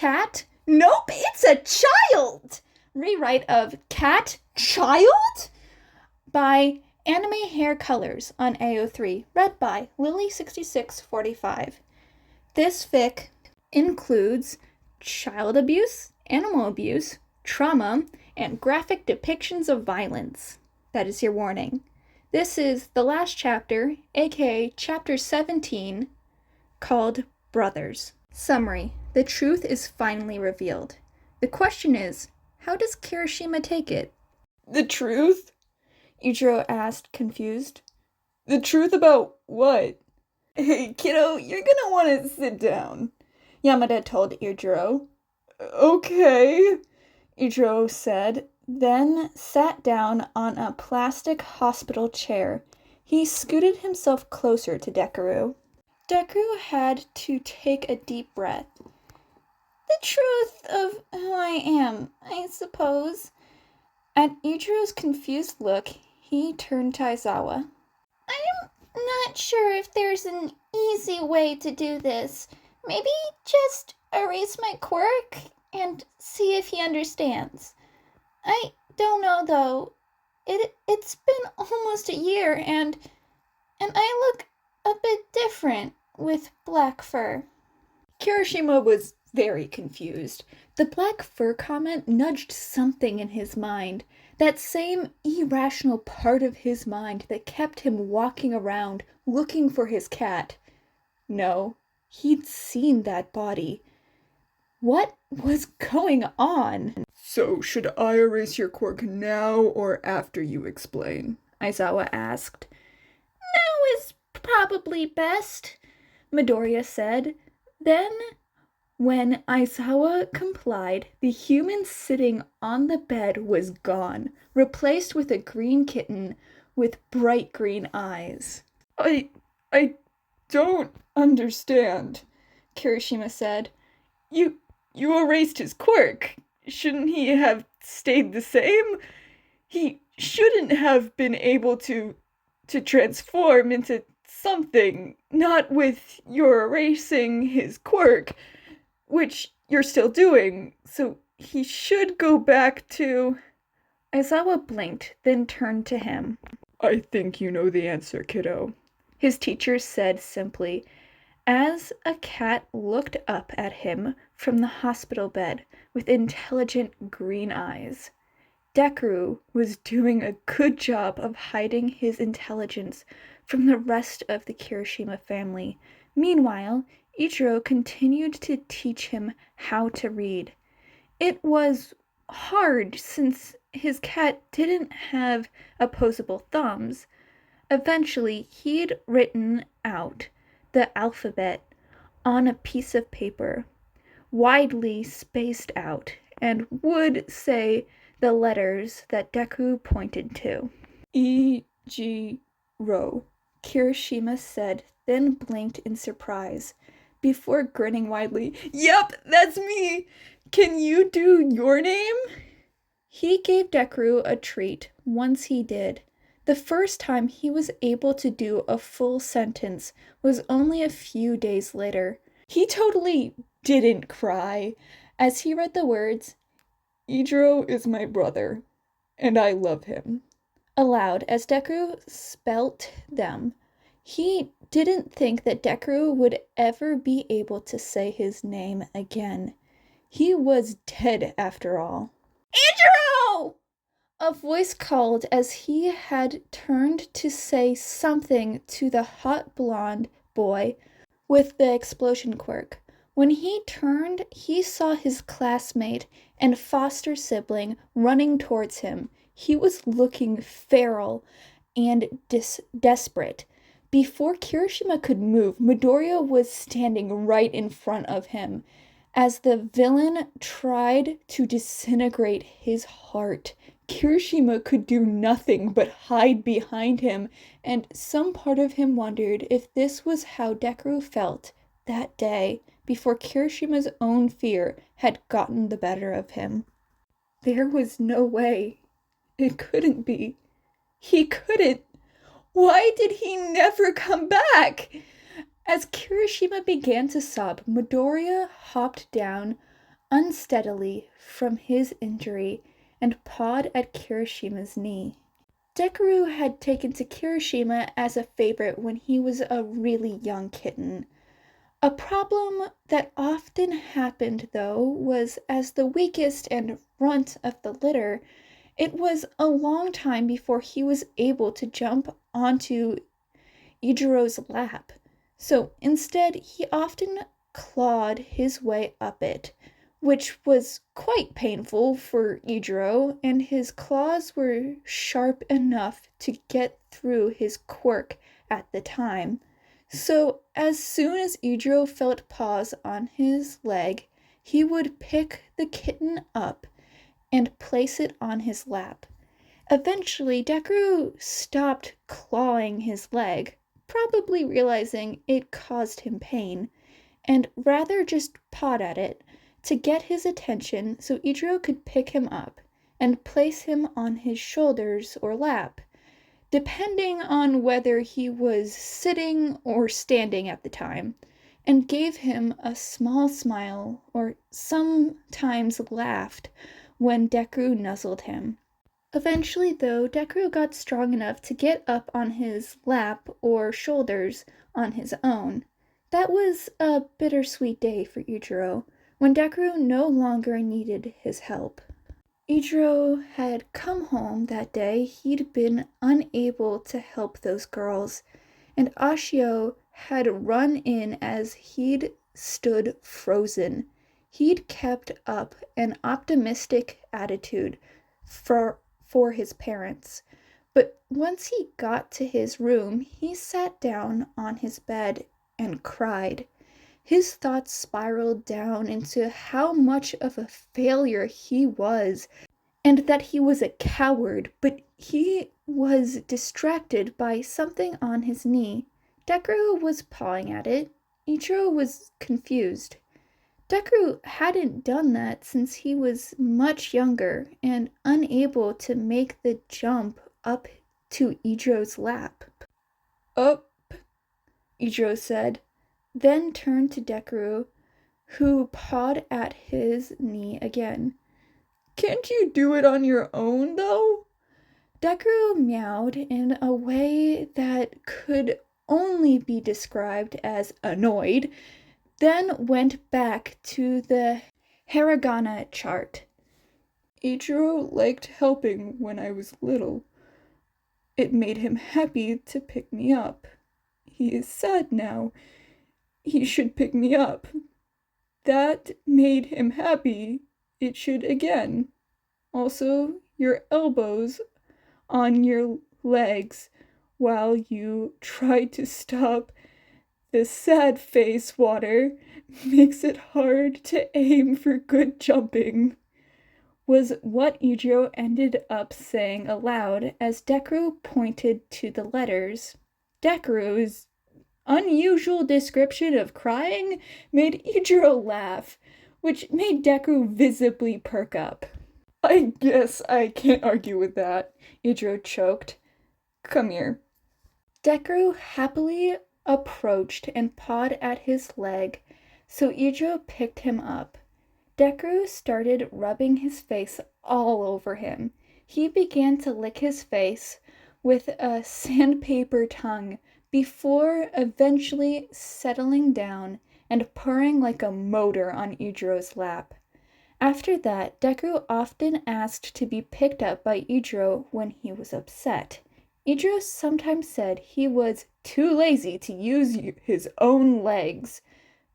Cat? Nope, it's a child! Rewrite of Cat Child? By Anime Hair Colors on AO3, read by Lily6645. This fic includes child abuse, animal abuse, trauma, and graphic depictions of violence. That is your warning. This is the last chapter, aka Chapter 17, called Brothers. Summary. The truth is finally revealed. The question is, how does Kirishima take it? The truth? Ichiro asked, confused. The truth about what? Hey, kiddo, you're gonna want to sit down, Yamada told Ichiro. Okay, Ichiro said, then sat down on a plastic hospital chair. He scooted himself closer to Dekoru. Dekoru had to take a deep breath. The truth of who I am, I suppose. At Ichiro's confused look, he turned to Aizawa. I'm not sure if there's an easy way to do this. Maybe just erase my quirk and see if he understands. I don't know, though. It's been almost a year, and I look a bit different with black fur. Kirishima was very confused. The black fur comment nudged something in his mind. That same irrational part of his mind that kept him walking around looking for his cat. No, he'd seen that body. What was going on? So, should I erase your quirk now or after you explain? Aizawa asked. Now is probably best, Midoriya said. Then, when Aizawa complied, the human sitting on the bed was gone, replaced with a green kitten with bright green eyes. I don't understand, Kirishima said. You erased his quirk. Shouldn't he have stayed the same? He shouldn't have been able to transform into something, not with your erasing his quirk, which you're still doing, so he should go back to... Aizawa blinked, then turned to him. I think you know the answer, kiddo, his teacher said simply, as a cat looked up at him from the hospital bed with intelligent green eyes. Dekoru was doing a good job of hiding his intelligence from the rest of the Kirishima family. Meanwhile, Ichiro continued to teach him how to read. It was hard since his cat didn't have opposable thumbs. Eventually, he'd written out the alphabet on a piece of paper, widely spaced out, and would say the letters that Deku pointed to. E-G-Ro, Kirishima said, then blinked in surprise, before grinning widely. Yep, that's me! Can you do your name? He gave Dekoru a treat once he did. The first time he was able to do a full sentence was only a few days later. He totally didn't cry as he read the words, Ichiro is my brother, and I love him, aloud as Dekoru spelt them. He didn't think that Dekoru would ever be able to say his name again. He was dead after all. Ichiro! A voice called as he had turned to say something to the hot blonde boy with the explosion quirk. When he turned, he saw his classmate and foster sibling running towards him. He was looking feral and desperate. Before Kirishima could move, Midoriya was standing right in front of him as the villain tried to disintegrate his heart. Kirishima could do nothing but hide behind him, and some part of him wondered if this was how Dekoru felt that day before Kirishima's own fear had gotten the better of him. There was no way. It couldn't be. He couldn't. Why did he never come back? As Kirishima began to sob, Midoriya hopped down unsteadily from his injury and pawed at Kirishima's knee. Dekoru had taken to Kirishima as a favorite when he was a really young kitten. A problem that often happened, though, was as the weakest and runt of the litter, it was a long time before he was able to jump onto Ijiro's lap. So instead, he often clawed his way up it, which was quite painful for Ijiro, and his claws were sharp enough to get through his quirk at the time. So as soon as Ijiro felt paws on his leg, he would pick the kitten up and place it on his lap. Eventually, Dekoru stopped clawing his leg, probably realizing it caused him pain, and rather just pawed at it to get his attention so Ijiro could pick him up and place him on his shoulders or lap, depending on whether he was sitting or standing at the time, and gave him a small smile or sometimes laughed when Dekoru nuzzled him. Eventually, though, Dekoru got strong enough to get up on his lap or shoulders on his own. That was a bittersweet day for Ijiro, when Dekoru no longer needed his help. Ijiro had come home that day. He'd been unable to help those girls, and Ashio had run in as he'd stood frozen. He'd kept up an optimistic attitude for his parents. But once he got to his room, he sat down on his bed and cried. His thoughts spiraled down into how much of a failure he was, and that he was a coward, but he was distracted by something on his knee. Dekoru was pawing at it. Ichiro was confused. Dekoru hadn't done that since he was much younger and unable to make the jump up to Ijiro's lap. "Up," Ijiro said, then turned to Dekoru, who pawed at his knee again. "Can't you do it on your own, though?" Dekoru meowed in a way that could only be described as annoyed, then went back to the hiragana chart. "Ichiro liked helping when I was little. It made him happy to pick me up. He is sad now. He should pick me up. That made him happy. It should again. Also, your elbows on your legs while you try to stop the sad face water makes it hard to aim for good jumping," was what Ijiro ended up saying aloud as Dekoru pointed to the letters. Dekoru's unusual description of crying made Ijiro laugh, which made Dekoru visibly perk up. "I guess I can't argue with that," Ijiro choked. "Come here." Dekoru happily approached and pawed at his leg, so Ijiro picked him up. Dekoru started rubbing his face all over him. He began to lick his face with a sandpaper tongue before eventually settling down and purring like a motor on Ijiro's lap. After that, Dekoru often asked to be picked up by Ijiro when he was upset. Ijiro sometimes said he was too lazy to use his own legs,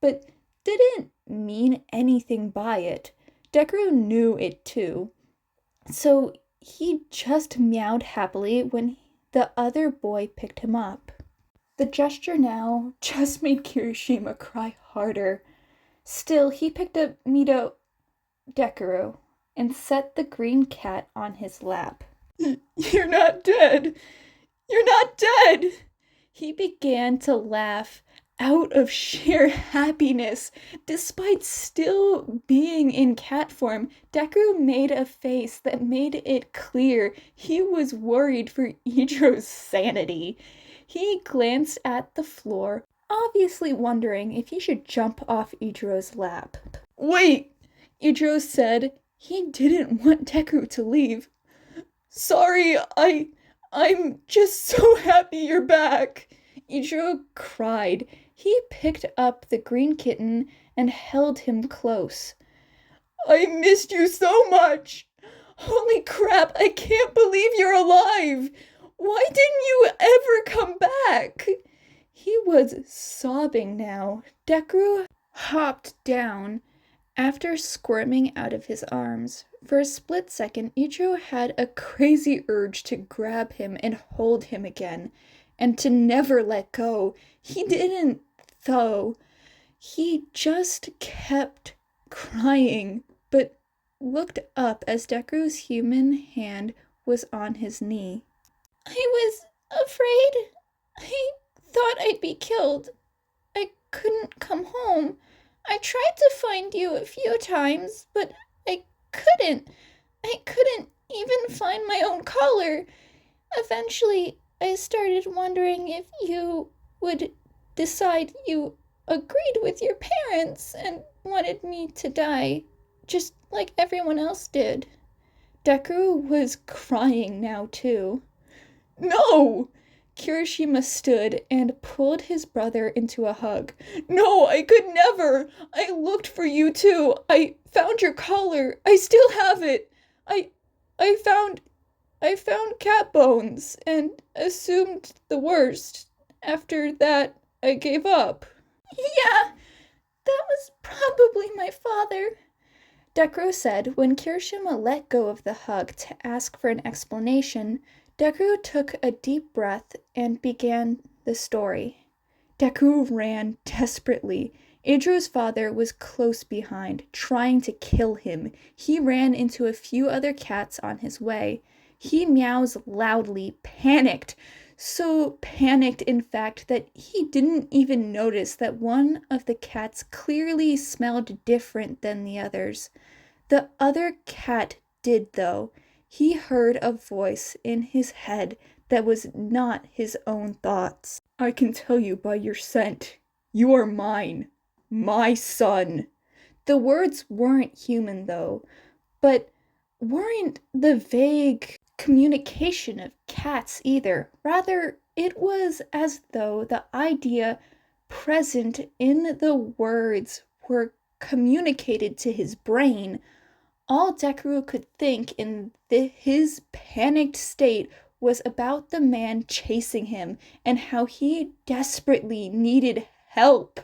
but didn't mean anything by it. Dekoru knew it too, so he just meowed happily when the other boy picked him up. The gesture now just made Kirishima cry harder. Still, he picked up Dekoru and set the green cat on his lap. "You're not dead! You're not dead!" He began to laugh out of sheer happiness. Despite still being in cat form, Dekoru made a face that made it clear he was worried for Ijiro's sanity. He glanced at the floor, obviously wondering if he should jump off Ijiro's lap. "Wait!" Idro said he didn't want Deku to leave. Sorry, I'm just so happy you're back. Idro cried. He picked up the green kitten and held him close. I missed you so much. Holy crap, I can't believe you're alive. Why didn't you ever come back? He was sobbing now. Deku hopped down after squirming out of his arms. For a split second, Ichiro had a crazy urge to grab him and hold him again, and to never let go. He didn't, though. He just kept crying, but looked up as Deku's human hand was on his knee. I was afraid. I thought I'd be killed. I couldn't come home. I tried to find you a few times, but I couldn't. I couldn't even find my own collar. Eventually, I started wondering if you would decide you agreed with your parents and wanted me to die, just like everyone else did. Deku was crying now, too. No! Kirishima stood and pulled his brother into a hug. No, I could never! I looked for you too. I found your collar. I still have it. I found cat bones and assumed the worst. After that, I gave up. Yeah, that was probably my father, Deku said when Kirishima let go of the hug to ask for an explanation. Deku took a deep breath and began the story. Deku ran desperately. Idro's father was close behind, trying to kill him. He ran into a few other cats on his way. He meows loudly, panicked. So panicked, in fact, that he didn't even notice that one of the cats clearly smelled different than the others. The other cat did, though. He heard a voice in his head that was not his own thoughts. I can tell you by your scent. You are mine. My son. The words weren't human, though, but weren't the vague communication of cats either. Rather, it was as though the idea present in the words were communicated to his brain. All Deku could think in his panicked state was about the man chasing him and how he desperately needed help.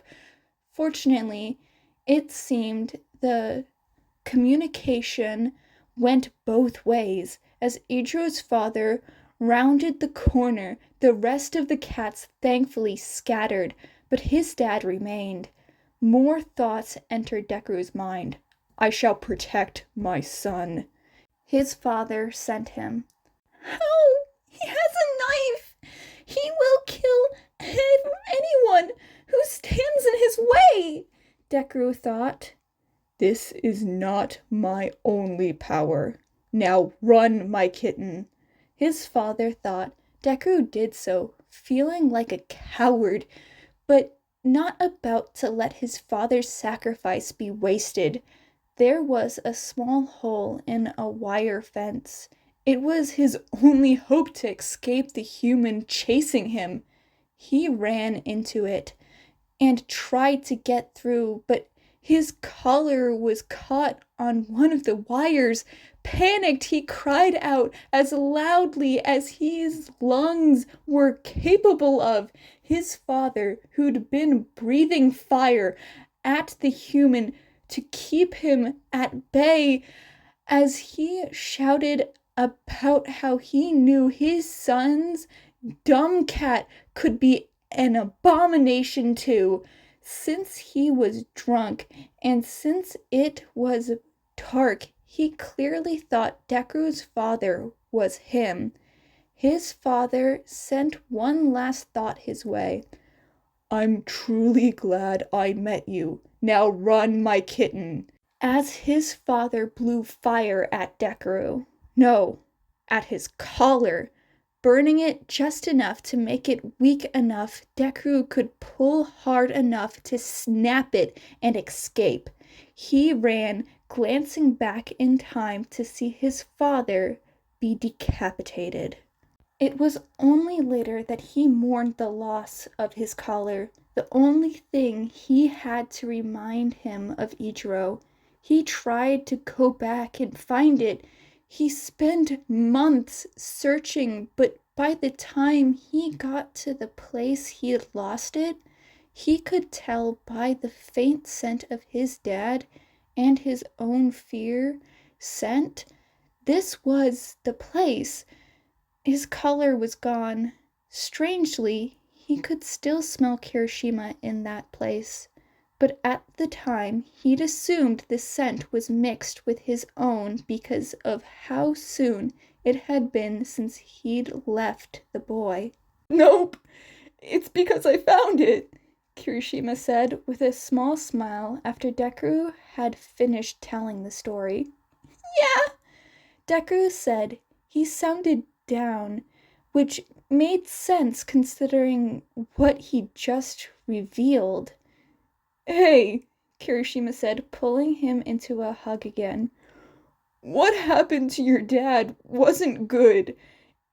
Fortunately, it seemed the communication went both ways. As Idro's father rounded the corner, the rest of the cats thankfully scattered, but his dad remained. More thoughts entered Deku's mind. I shall protect my son. His father sent him. How? He has a knife! He will kill anyone who stands in his way, Deku thought. This is not my only power. Now run, my kitten. His father thought. Deku did so, feeling like a coward, but not about to let his father's sacrifice be wasted. There was a small hole in a wire fence. It was his only hope to escape the human chasing him. He ran into it and tried to get through, but his collar was caught on one of the wires. Panicked, he cried out as loudly as his lungs were capable of. His father, who'd been breathing fire at the human to keep him at bay, as he shouted about how he knew his son's dumb cat could be an abomination too. Since he was drunk, and since it was dark, he clearly thought Deku's father was him. His father sent one last thought his way. I'm truly glad I met you. Now run, my kitten. As his father blew fire at Deku. No, at his collar, burning it just enough to make it weak enough Deku could pull hard enough to snap it and escape. He ran, glancing back in time to see his father be decapitated. It was only later that he mourned the loss of his collar, the only thing he had to remind him of Ichiro. He tried to go back and find it. He spent months searching, but by the time he got to the place he had lost it, he could tell by the faint scent of his dad and his own fear scent. This was the place. His color was gone. Strangely, he could still smell Kirishima in that place, but at the time he'd assumed the scent was mixed with his own because of how soon it had been since he'd left the boy. Nope, it's because I found it, Kirishima said with a small smile after Deku had finished telling the story. Yeah, Deku said. He sounded down, which made sense considering what he just revealed. Hey, Kirishima said, pulling him into a hug again. What happened to your dad wasn't good.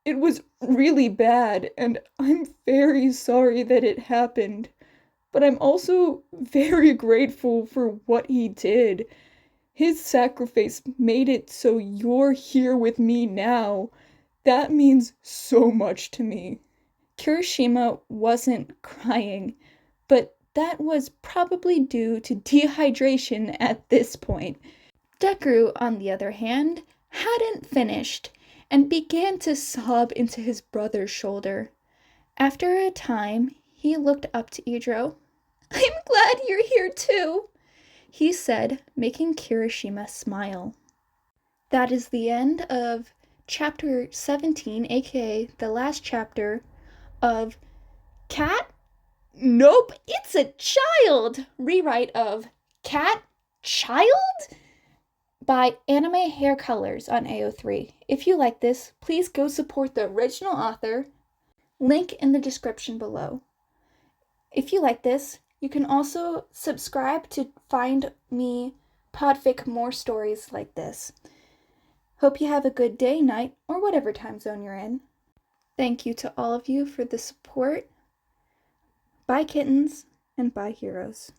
It was really bad, and I'm very sorry that it happened. But I'm also very grateful for what he did. His sacrifice made it so you're here with me now. That means so much to me. Kirishima wasn't crying, but that was probably due to dehydration at this point. Deku, on the other hand, hadn't finished and began to sob into his brother's shoulder. After a time, he looked up to Idro. I'm glad you're here too, he said, making Kirishima smile. That is the end of chapter 17, aka the last chapter of Cat? Nope, it's a child! Rewrite of Cat Child? By Anime Hair Colors on AO3. If you like this, please go support the original author. Link in the description below. If you like this, you can also subscribe to find me podfic more stories like this. Hope you have a good day, night, or whatever time zone you're in. Thank you to all of you for the support. Bye kittens, and bye heroes.